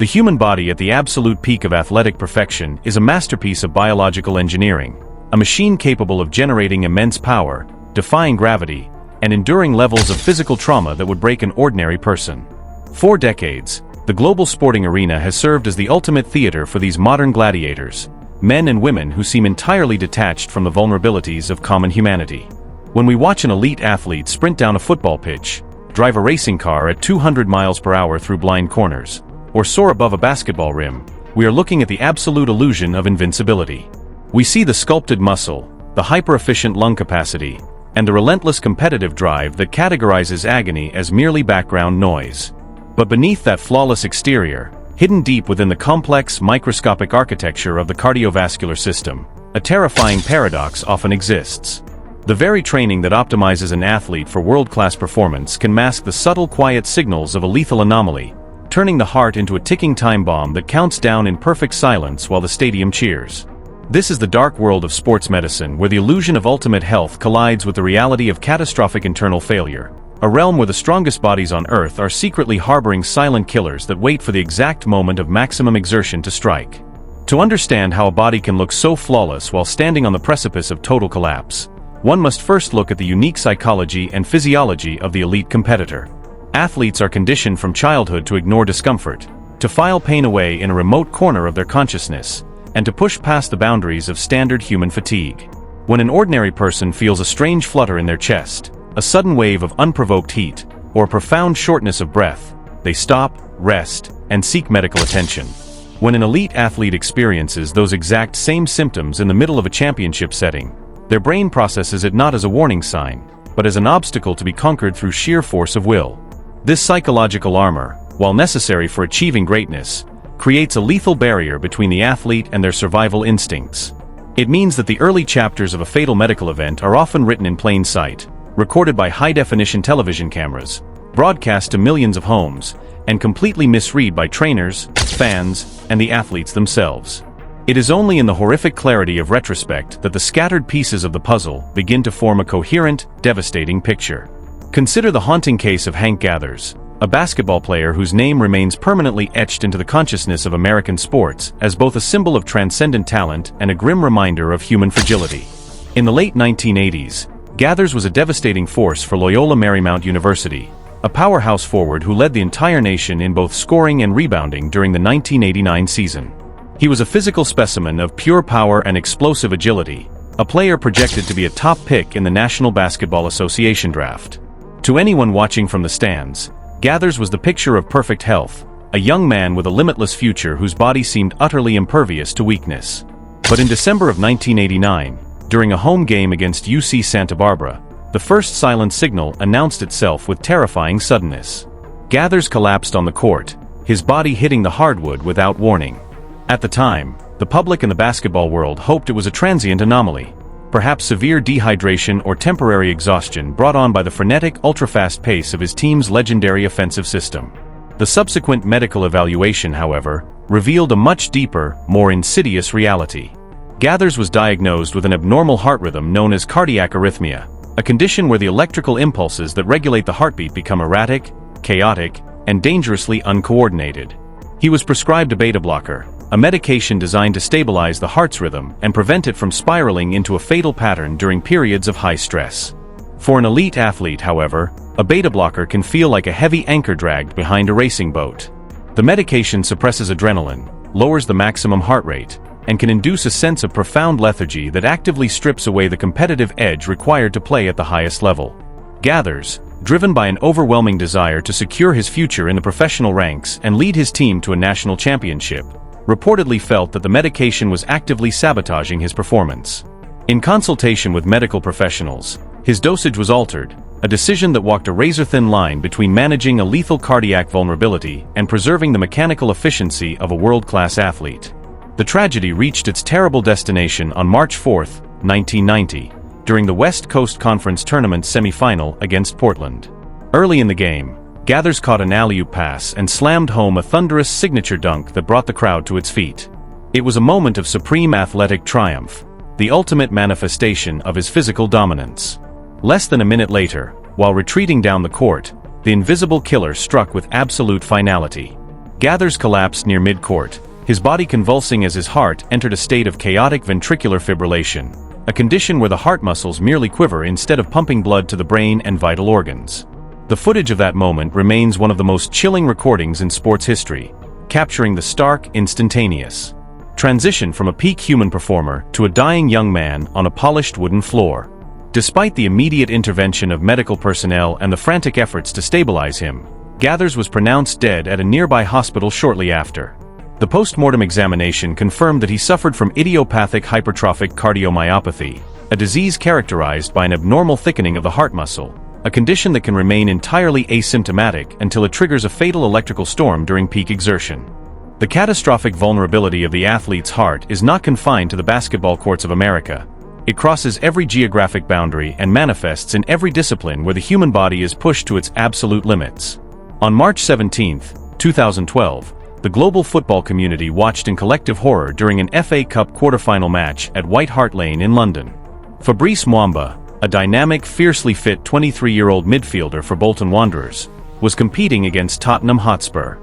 The human body at the absolute peak of athletic perfection is a masterpiece of biological engineering, a machine capable of generating immense power, defying gravity, and enduring levels of physical trauma that would break an ordinary person. For decades, the global sporting arena has served as the ultimate theater for these modern gladiators, men and women who seem entirely detached from the vulnerabilities of common humanity. When we watch an elite athlete sprint down a football pitch, drive a racing car at 200 miles per hour through blind corners, or soar above a basketball rim, we are looking at the absolute illusion of invincibility. We see the sculpted muscle, the hyper-efficient lung capacity, and the relentless competitive drive that categorizes agony as merely background noise. But beneath that flawless exterior, hidden deep within the complex microscopic architecture of the cardiovascular system, a terrifying paradox often exists. The very training that optimizes an athlete for world-class performance can mask the subtle quiet signals of a lethal anomaly, turning the heart into a ticking time bomb that counts down in perfect silence while the stadium cheers. This is the dark world of sports medicine, where the illusion of ultimate health collides with the reality of catastrophic internal failure, a realm where the strongest bodies on Earth are secretly harboring silent killers that wait for the exact moment of maximum exertion to strike. To understand how a body can look so flawless while standing on the precipice of total collapse, one must first look at the unique psychology and physiology of the elite competitor. Athletes are conditioned from childhood to ignore discomfort, to file pain away in a remote corner of their consciousness, and to push past the boundaries of standard human fatigue. When an ordinary person feels a strange flutter in their chest, a sudden wave of unprovoked heat, or a profound shortness of breath, they stop, rest, and seek medical attention. When an elite athlete experiences those exact same symptoms in the middle of a championship setting, their brain processes it not as a warning sign, but as an obstacle to be conquered through sheer force of will. This psychological armor, while necessary for achieving greatness, creates a lethal barrier between the athlete and their survival instincts. It means that the early chapters of a fatal medical event are often written in plain sight, recorded by high-definition television cameras, broadcast to millions of homes, and completely misread by trainers, fans, and the athletes themselves. It is only in the horrific clarity of retrospect that the scattered pieces of the puzzle begin to form a coherent, devastating picture. Consider the haunting case of Hank Gathers, a basketball player whose name remains permanently etched into the consciousness of American sports as both a symbol of transcendent talent and a grim reminder of human fragility. In the late 1980s, Gathers was a devastating force for Loyola Marymount University, a powerhouse forward who led the entire nation in both scoring and rebounding during the 1989 season. He was a physical specimen of pure power and explosive agility, a player projected to be a top pick in the National Basketball Association draft. To anyone watching from the stands, Gathers was the picture of perfect health, a young man with a limitless future whose body seemed utterly impervious to weakness. But in December of 1989, during a home game against UC Santa Barbara, the first silent signal announced itself with terrifying suddenness. Gathers collapsed on the court, his body hitting the hardwood without warning. At the time, the public and the basketball world hoped it was a transient anomaly, perhaps severe dehydration or temporary exhaustion brought on by the frenetic, ultra-fast pace of his team's legendary offensive system. The subsequent medical evaluation, however, revealed a much deeper, more insidious reality. Gathers was diagnosed with an abnormal heart rhythm known as cardiac arrhythmia, a condition where the electrical impulses that regulate the heartbeat become erratic, chaotic, and dangerously uncoordinated. He was prescribed a beta blocker, a medication designed to stabilize the heart's rhythm and prevent it from spiraling into a fatal pattern during periods of high stress. For an elite athlete, however, a beta blocker can feel like a heavy anchor dragged behind a racing boat. The medication suppresses adrenaline, lowers the maximum heart rate, and can induce a sense of profound lethargy that actively strips away the competitive edge required to play at the highest level. Gathers, driven by an overwhelming desire to secure his future in the professional ranks and lead his team to a national championship, reportedly felt that the medication was actively sabotaging his performance. In consultation with medical professionals, his dosage was altered, a decision that walked a razor-thin line between managing a lethal cardiac vulnerability and preserving the mechanical efficiency of a world-class athlete. The tragedy reached its terrible destination on March 4, 1990, during the West Coast Conference Tournament semifinal against Portland. Early in the game, Gathers caught an alley-oop pass and slammed home a thunderous signature dunk that brought the crowd to its feet. It was a moment of supreme athletic triumph, the ultimate manifestation of his physical dominance. Less than a minute later, while retreating down the court, the invisible killer struck with absolute finality. Gathers collapsed near mid-court, his body convulsing as his heart entered a state of chaotic ventricular fibrillation, a condition where the heart muscles merely quiver instead of pumping blood to the brain and vital organs. The footage of that moment remains one of the most chilling recordings in sports history, capturing the stark, instantaneous transition from a peak human performer to a dying young man on a polished wooden floor. Despite the immediate intervention of medical personnel and the frantic efforts to stabilize him, Gathers was pronounced dead at a nearby hospital shortly after. The post-mortem examination confirmed that he suffered from idiopathic hypertrophic cardiomyopathy, a disease characterized by an abnormal thickening of the heart muscle, a condition that can remain entirely asymptomatic until it triggers a fatal electrical storm during peak exertion. The catastrophic vulnerability of the athlete's heart is not confined to the basketball courts of America. It crosses every geographic boundary and manifests in every discipline where the human body is pushed to its absolute limits. On March 17, 2012, the global football community watched in collective horror during an FA Cup quarter-final match at White Hart Lane in London. Fabrice Muamba, a dynamic, fiercely fit 23-year-old midfielder for Bolton Wanderers, was competing against Tottenham Hotspur.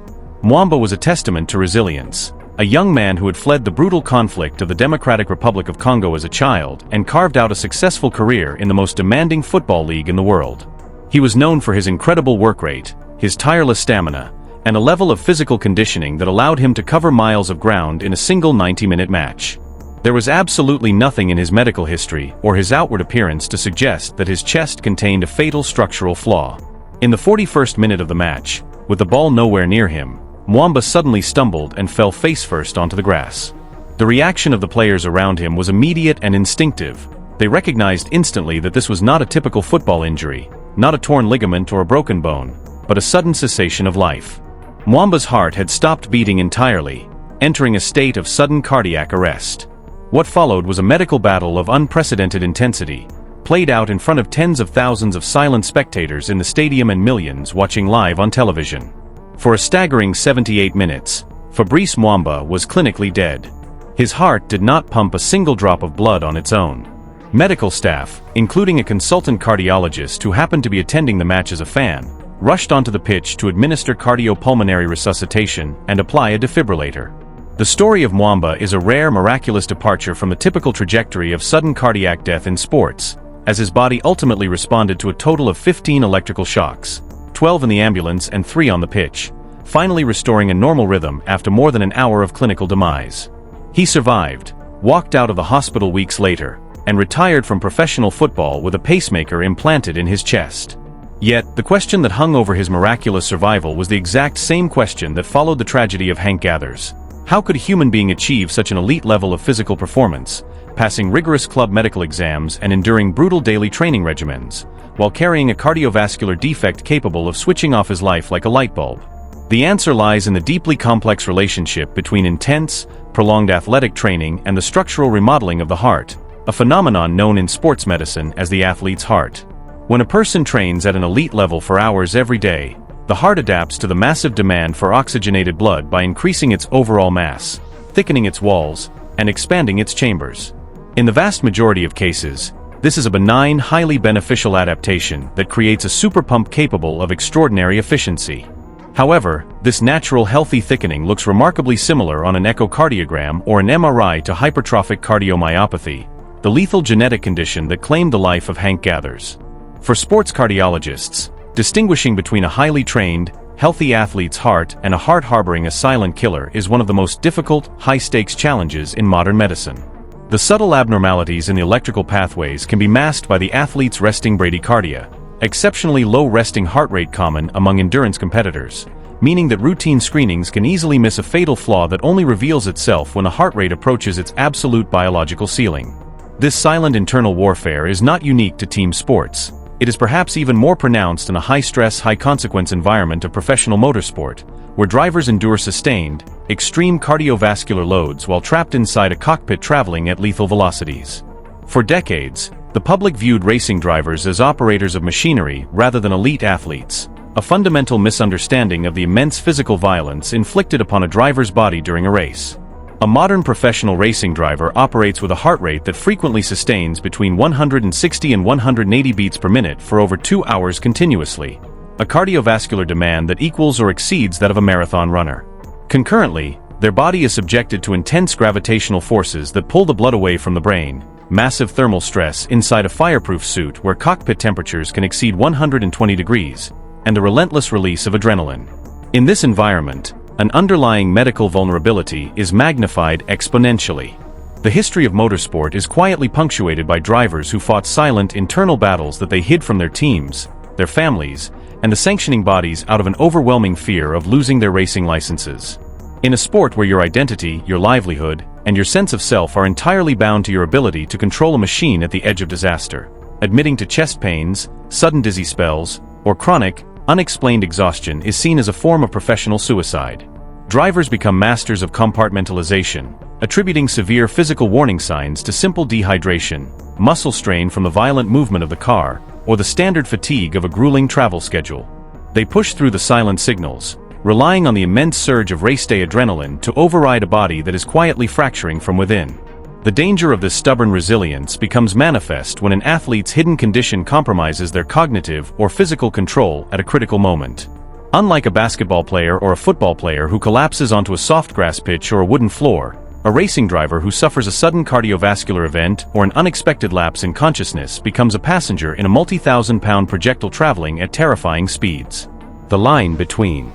Muamba was a testament to resilience, a young man who had fled the brutal conflict of the Democratic Republic of Congo as a child and carved out a successful career in the most demanding football league in the world. He was known for his incredible work rate, his tireless stamina, and a level of physical conditioning that allowed him to cover miles of ground in a single 90-minute match. There was absolutely nothing in his medical history or his outward appearance to suggest that his chest contained a fatal structural flaw. In the 41st minute of the match, with the ball nowhere near him, Muamba suddenly stumbled and fell face-first onto the grass. The reaction of the players around him was immediate and instinctive. They recognized instantly that this was not a typical football injury, not a torn ligament or a broken bone, but a sudden cessation of life. Muamba's heart had stopped beating entirely, entering a state of sudden cardiac arrest. What followed was a medical battle of unprecedented intensity, played out in front of tens of thousands of silent spectators in the stadium and millions watching live on television. For a staggering 78 minutes, Fabrice Muamba was clinically dead. His heart did not pump a single drop of blood on its own. Medical staff, including a consultant cardiologist who happened to be attending the match as a fan, rushed onto the pitch to administer cardiopulmonary resuscitation and apply a defibrillator. The story of Muamba is a rare, miraculous departure from the typical trajectory of sudden cardiac death in sports, as his body ultimately responded to a total of 15 electrical shocks, 12 in the ambulance and 3 on the pitch, finally restoring a normal rhythm after more than an hour of clinical demise. He survived, walked out of the hospital weeks later, and retired from professional football with a pacemaker implanted in his chest. Yet, the question that hung over his miraculous survival was the exact same question that followed the tragedy of Hank Gathers. How could a human being achieve such an elite level of physical performance, passing rigorous club medical exams and enduring brutal daily training regimens, while carrying a cardiovascular defect capable of switching off his life like a light bulb? The answer lies in the deeply complex relationship between intense, prolonged athletic training and the structural remodeling of the heart, a phenomenon known in sports medicine as the athlete's heart. When a person trains at an elite level for hours every day, the heart adapts to the massive demand for oxygenated blood by increasing its overall mass, thickening its walls, and expanding its chambers. In the vast majority of cases, this is a benign, highly beneficial adaptation that creates a super pump capable of extraordinary efficiency. However, this natural healthy thickening looks remarkably similar on an echocardiogram or an MRI to hypertrophic cardiomyopathy, the lethal genetic condition that claimed the life of Hank Gathers. For sports cardiologists, distinguishing between a highly trained, healthy athlete's heart and a heart harboring a silent killer is one of the most difficult, high-stakes challenges in modern medicine. The subtle abnormalities in the electrical pathways can be masked by the athlete's resting bradycardia, exceptionally low resting heart rate common among endurance competitors, meaning that routine screenings can easily miss a fatal flaw that only reveals itself when a heart rate approaches its absolute biological ceiling. This silent internal warfare is not unique to team sports. It is perhaps even more pronounced in a high-stress, high-consequence environment of professional motorsport, where drivers endure sustained, extreme cardiovascular loads while trapped inside a cockpit traveling at lethal velocities. For decades, the public viewed racing drivers as operators of machinery rather than elite athletes, a fundamental misunderstanding of the immense physical violence inflicted upon a driver's body during a race. A modern professional racing driver operates with a heart rate that frequently sustains between 160 and 180 beats per minute for over 2 hours continuously, a cardiovascular demand that equals or exceeds that of a marathon runner. Concurrently, their body is subjected to intense gravitational forces that pull the blood away from the brain, massive thermal stress inside a fireproof suit where cockpit temperatures can exceed 120 degrees, and the relentless release of adrenaline. In this environment, an underlying medical vulnerability is magnified exponentially. The history of motorsport is quietly punctuated by drivers who fought silent internal battles that they hid from their teams, their families, and the sanctioning bodies out of an overwhelming fear of losing their racing licenses. In a sport where your identity, your livelihood, and your sense of self are entirely bound to your ability to control a machine at the edge of disaster, admitting to chest pains, sudden dizzy spells, or chronic, unexplained exhaustion is seen as a form of professional suicide. Drivers become masters of compartmentalization, attributing severe physical warning signs to simple dehydration, muscle strain from the violent movement of the car, or the standard fatigue of a grueling travel schedule. They push through the silent signals, relying on the immense surge of race day adrenaline to override a body that is quietly fracturing from within. The danger of this stubborn resilience becomes manifest when an athlete's hidden condition compromises their cognitive or physical control at a critical moment. Unlike a basketball player or a football player who collapses onto a soft grass pitch or a wooden floor, a racing driver who suffers a sudden cardiovascular event or an unexpected lapse in consciousness becomes a passenger in a multi-thousand-pound projectile traveling at terrifying speeds. The line between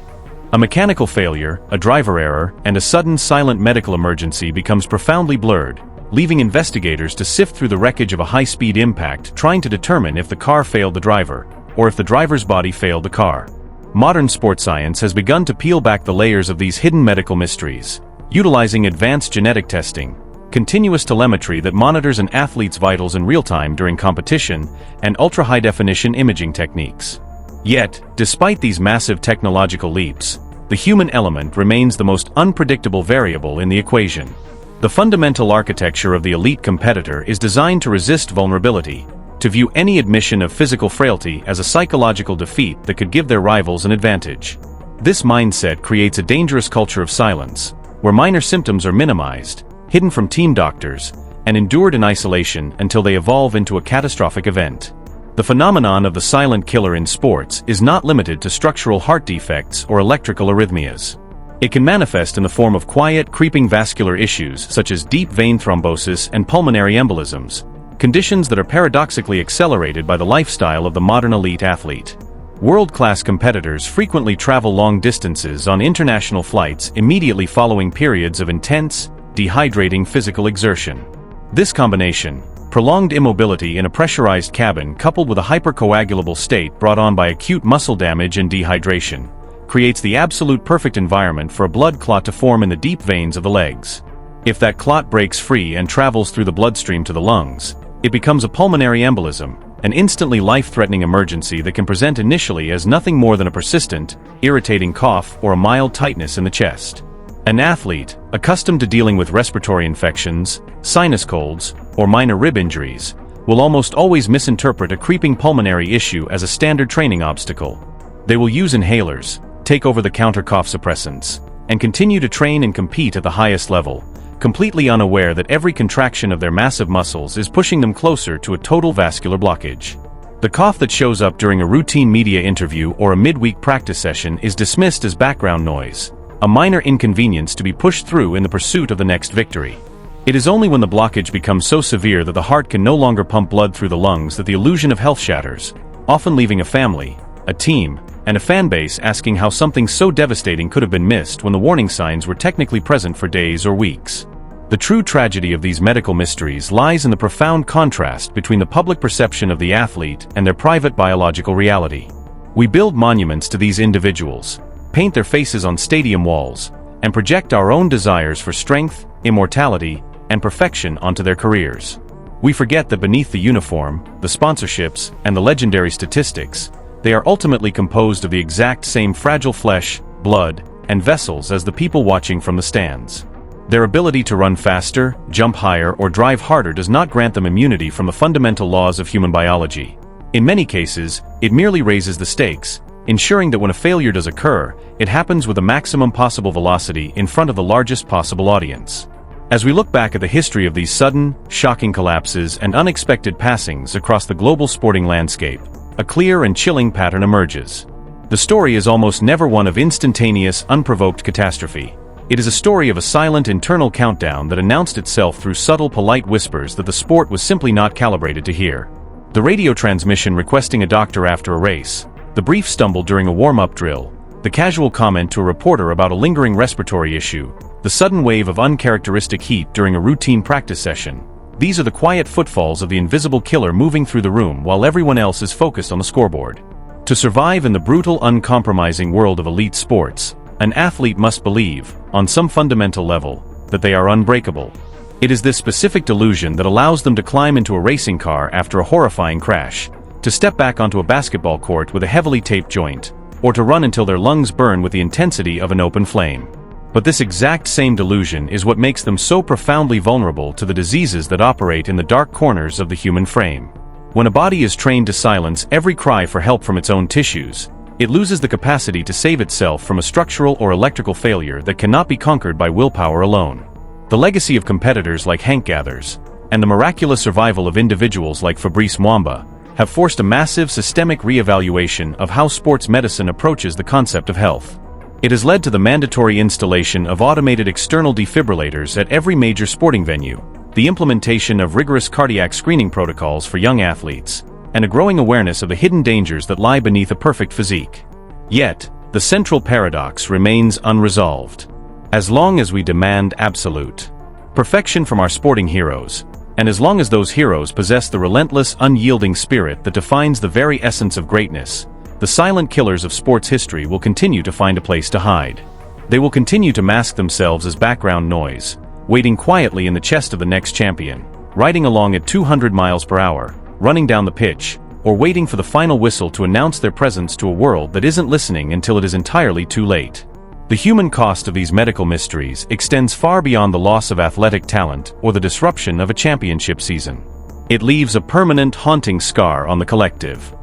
a mechanical failure, a driver error, and a sudden silent medical emergency becomes profoundly blurred, leaving investigators to sift through the wreckage of a high-speed impact trying to determine if the car failed the driver, or if the driver's body failed the car. Modern sports science has begun to peel back the layers of these hidden medical mysteries, utilizing advanced genetic testing, continuous telemetry that monitors an athlete's vitals in real time during competition, and ultra-high-definition imaging techniques. Yet, despite these massive technological leaps, the human element remains the most unpredictable variable in the equation. The fundamental architecture of the elite competitor is designed to resist vulnerability, to view any admission of physical frailty as a psychological defeat that could give their rivals an advantage. This mindset creates a dangerous culture of silence, where minor symptoms are minimized, hidden from team doctors, and endured in isolation until they evolve into a catastrophic event. The phenomenon of the silent killer in sports is not limited to structural heart defects or electrical arrhythmias. It can manifest in the form of quiet, creeping vascular issues such as deep vein thrombosis and pulmonary embolisms, conditions that are paradoxically accelerated by the lifestyle of the modern elite athlete. World-class competitors frequently travel long distances on international flights immediately following periods of intense, dehydrating physical exertion. This combination, prolonged immobility in a pressurized cabin coupled with a hypercoagulable state brought on by acute muscle damage and dehydration, creates the absolute perfect environment for a blood clot to form in the deep veins of the legs. If that clot breaks free and travels through the bloodstream to the lungs, it becomes a pulmonary embolism, an instantly life-threatening emergency that can present initially as nothing more than a persistent, irritating cough or a mild tightness in the chest. An athlete, accustomed to dealing with respiratory infections, sinus colds, or minor rib injuries, will almost always misinterpret a creeping pulmonary issue as a standard training obstacle. They will use inhalers, take over-the-counter cough suppressants, and continue to train and compete at the highest level, completely unaware that every contraction of their massive muscles is pushing them closer to a total vascular blockage. The cough that shows up during a routine media interview or a midweek practice session is dismissed as background noise, a minor inconvenience to be pushed through in the pursuit of the next victory. It is only when the blockage becomes so severe that the heart can no longer pump blood through the lungs that the illusion of health shatters, often leaving a family, a team, and a fan base asking how something so devastating could have been missed when the warning signs were technically present for days or weeks. The true tragedy of these medical mysteries lies in the profound contrast between the public perception of the athlete and their private biological reality. We build monuments to these individuals, paint their faces on stadium walls, and project our own desires for strength, immortality, and perfection onto their careers. We forget that beneath the uniform, the sponsorships, and the legendary statistics, they are ultimately composed of the exact same fragile flesh, blood, and vessels as the people watching from the stands. Their ability to run faster, jump higher, or drive harder does not grant them immunity from the fundamental laws of human biology. In many cases, it merely raises the stakes, ensuring that when a failure does occur, it happens with the maximum possible velocity in front of the largest possible audience. As we look back at the history of these sudden, shocking collapses and unexpected passings across the global sporting landscape, a clear and chilling pattern emerges. The story is almost never one of instantaneous, unprovoked catastrophe. It is a story of a silent internal countdown that announced itself through subtle, polite whispers that the sport was simply not calibrated to hear. The radio transmission requesting a doctor after a race, the brief stumble during a warm-up drill, the casual comment to a reporter about a lingering respiratory issue, the sudden wave of uncharacteristic heat during a routine practice session. These are the quiet footfalls of the invisible killer moving through the room while everyone else is focused on the scoreboard. To survive in the brutal, uncompromising world of elite sports, an athlete must believe, on some fundamental level, that they are unbreakable. It is this specific delusion that allows them to climb into a racing car after a horrifying crash, to step back onto a basketball court with a heavily taped joint, or to run until their lungs burn with the intensity of an open flame. But this exact same delusion is what makes them so profoundly vulnerable to the diseases that operate in the dark corners of the human frame. When a body is trained to silence every cry for help from its own tissues, it loses the capacity to save itself from a structural or electrical failure that cannot be conquered by willpower alone. The legacy of competitors like Hank Gathers, and the miraculous survival of individuals like Fabrice Mwamba, have forced a massive systemic re-evaluation of how sports medicine approaches the concept of health. It has led to the mandatory installation of automated external defibrillators at every major sporting venue, the implementation of rigorous cardiac screening protocols for young athletes, and a growing awareness of the hidden dangers that lie beneath a perfect physique. Yet, the central paradox remains unresolved. As long as we demand absolute perfection from our sporting heroes, and as long as those heroes possess the relentless, unyielding spirit that defines the very essence of greatness, the silent killers of sports history will continue to find a place to hide. They will continue to mask themselves as background noise, waiting quietly in the chest of the next champion, riding along at 200 miles per hour, running down the pitch, or waiting for the final whistle to announce their presence to a world that isn't listening until it is entirely too late. The human cost of these medical mysteries extends far beyond the loss of athletic talent or the disruption of a championship season. It leaves a permanent, haunting scar on the collective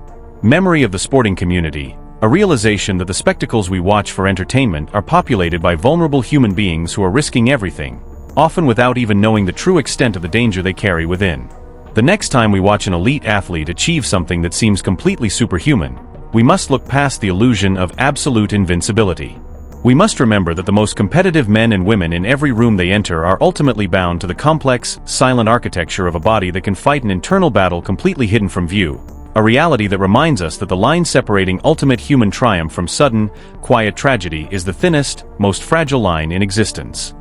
memory of the sporting community, a realization that the spectacles we watch for entertainment are populated by vulnerable human beings who are risking everything, often without even knowing the true extent of the danger they carry within. The next time we watch an elite athlete achieve something that seems completely superhuman, we must look past the illusion of absolute invincibility. We must remember that the most competitive men and women in every room they enter are ultimately bound to the complex, silent architecture of a body that can fight an internal battle completely hidden from view, a reality that reminds us that the line separating ultimate human triumph from sudden, quiet tragedy is the thinnest, most fragile line in existence.